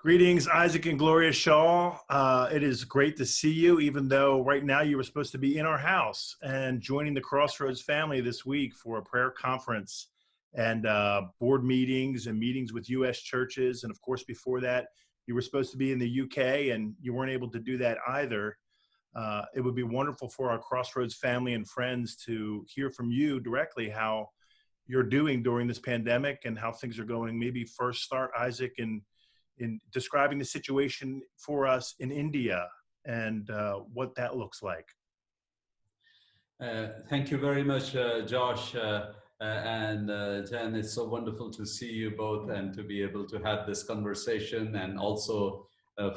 Greetings, Isaac and Gloria Shaw. It is great to see you, even though right now you were supposed to be in our house and joining the Crossroads family this week for a prayer conference and board meetings and meetings with U.S. churches. And of course, before that, you were supposed to be in the U.K. and you weren't able to do that either. It would be wonderful for our Crossroads family and friends to hear from you directly how you're doing during this pandemic and how things are going. Maybe first start, Isaac, in describing the situation for us in India and what that looks like. Thank you very much, Josh and Jen. It's so wonderful to see you both and to be able to have this conversation, and also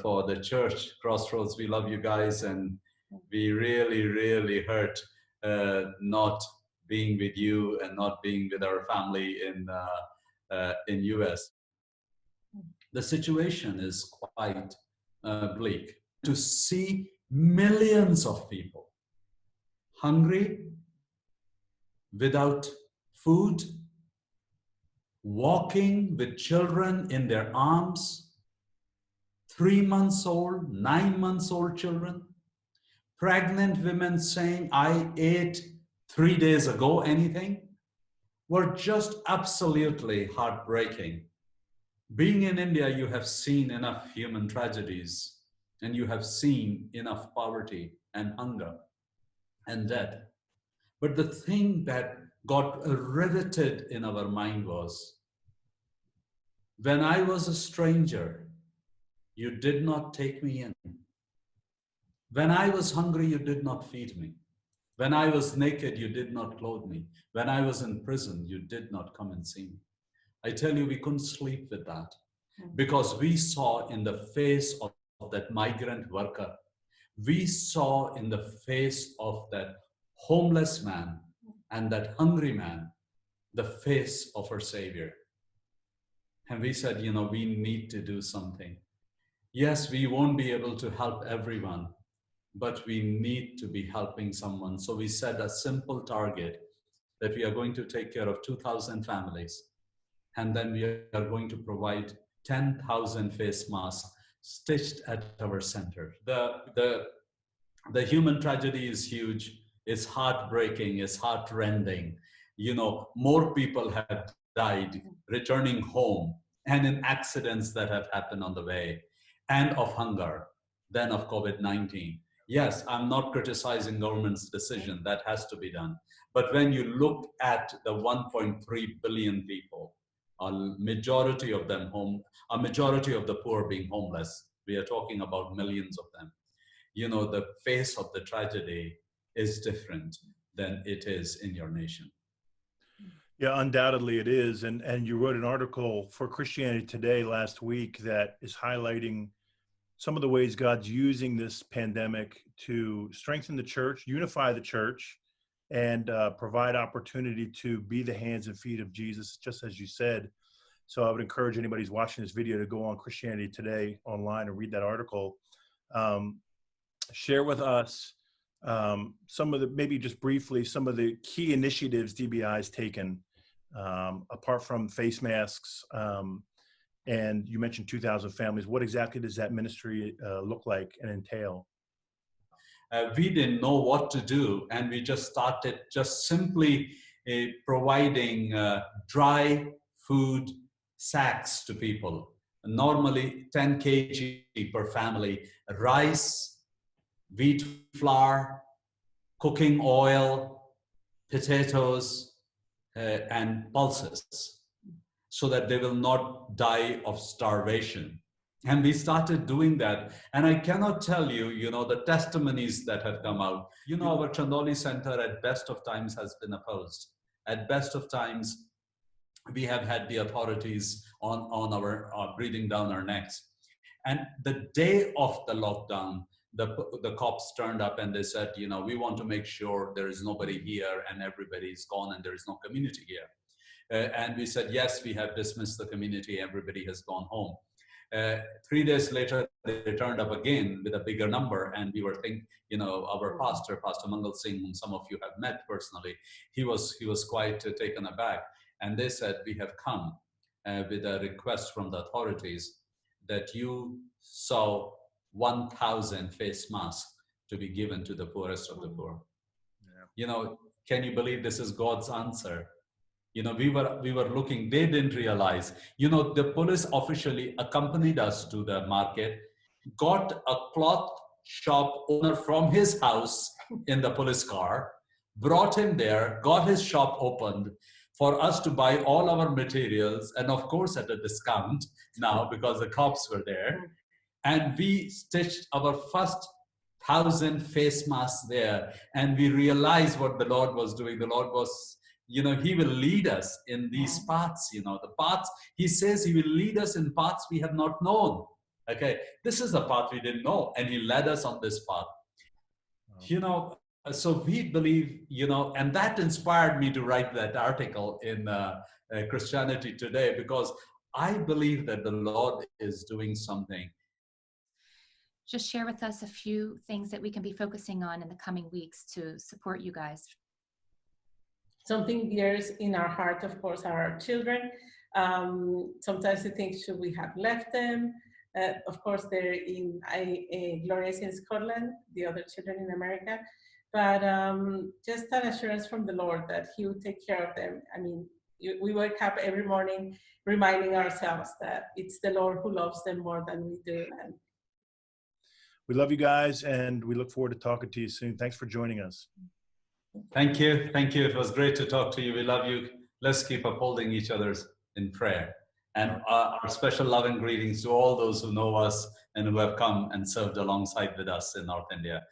for the church, Crossroads. We love you guys, and we really hurt not being with you and not being with our family in US. The situation is quite bleak. To see millions of people hungry, without food, walking with children in their arms, 3 months old, 9 months old children, pregnant women saying, I ate 3 days ago anything, were just absolutely heartbreaking. Being in India, you have seen enough human tragedies, and you have seen enough poverty and hunger and death. But the thing that got riveted in our mind was, when I was a stranger, you did not take me in. When I was hungry, you did not feed me. When I was naked, you did not clothe me. When I was in prison, you did not come and see me. I tell you, we couldn't sleep with that, because we saw in the face of that migrant worker, we saw in the face of that homeless man and that hungry man, the face of our Savior. And we said, we need to do something. Yes, we won't be able to help everyone, but we need to be helping someone. So we set a simple target that we are going to take care of 2,000 families. And then we are going to provide 10,000 face masks stitched at our center. The human tragedy is huge. It's heartbreaking. It's heartrending. More people have died returning home and in accidents that have happened on the way, and of hunger, than of COVID-19. Yes, I'm not criticizing government's decision. That has to be done. But when you look at the 1.3 billion people, a majority of them a majority of the poor being homeless, we are talking about millions of them. The face of the tragedy is different than it is in your nation. Yeah, undoubtedly it is. And you wrote an article for Christianity Today last week that is highlighting some of the ways God's using this pandemic to strengthen the church, unify the church, and provide opportunity to be the hands and feet of Jesus, just as you said. So I would encourage anybody who's watching this video to go on Christianity Today online and read that article. Share with us some of the, maybe just briefly, some of the key initiatives DBI has taken, apart from face masks. And you mentioned 2,000 families. What exactly does that ministry look like and entail? We didn't know what to do, and we just started simply providing dry food sacks to people. Normally 10 kg per family, rice, wheat flour, cooking oil, potatoes, and pulses, so that they will not die of starvation. And we started doing that. And I cannot tell you, the testimonies that have come out. Our Chandoli Center at best of times has been opposed. At best of times, we have had the authorities on our breathing down our necks. And the day of the lockdown, the cops turned up and they said, we want to make sure there is nobody here and everybody is gone and there is no community here. And we said, yes, we have dismissed the community. Everybody has gone home. 3 days later, they turned up again with a bigger number, and we were thinking, our pastor, Pastor Mangal Singh, whom some of you have met personally, he was quite taken aback. And they said, we have come with a request from the authorities that you saw 1,000 face masks to be given to the poorest of the poor. Can you believe this is God's answer? We were looking, they didn't realize, the police officially accompanied us to the market, got a cloth shop owner from his house in the police car, brought him there, got his shop opened for us to buy all our materials, and of course at a discount now because the cops were there. And we stitched our first 1,000 face masks there, and we realized what the Lord was doing. The Lord was, He will lead us in these paths, the paths. He says He will lead us in paths we have not known. Okay, this is the path we didn't know, and He led us on this path. So we believe, and that inspired me to write that article in Christianity Today, because I believe that the Lord is doing something. Just share with us a few things that we can be focusing on in the coming weeks to support you guys. Something dears in our heart, of course, are our children. Sometimes we think, should we have left them? Of course, they're in Gloria's in Scotland, the other children in America. But just an assurance from the Lord that He will take care of them. I mean, we wake up every morning reminding ourselves that it's the Lord who loves them more than we do. And we love you guys, and we look forward to talking to you soon. Thanks for joining us. Thank you. Thank you. It was great to talk to you. We love you. Let's keep upholding each other's in prayer. And our special love and greetings to all those who know us and who have come and served alongside with us in North India.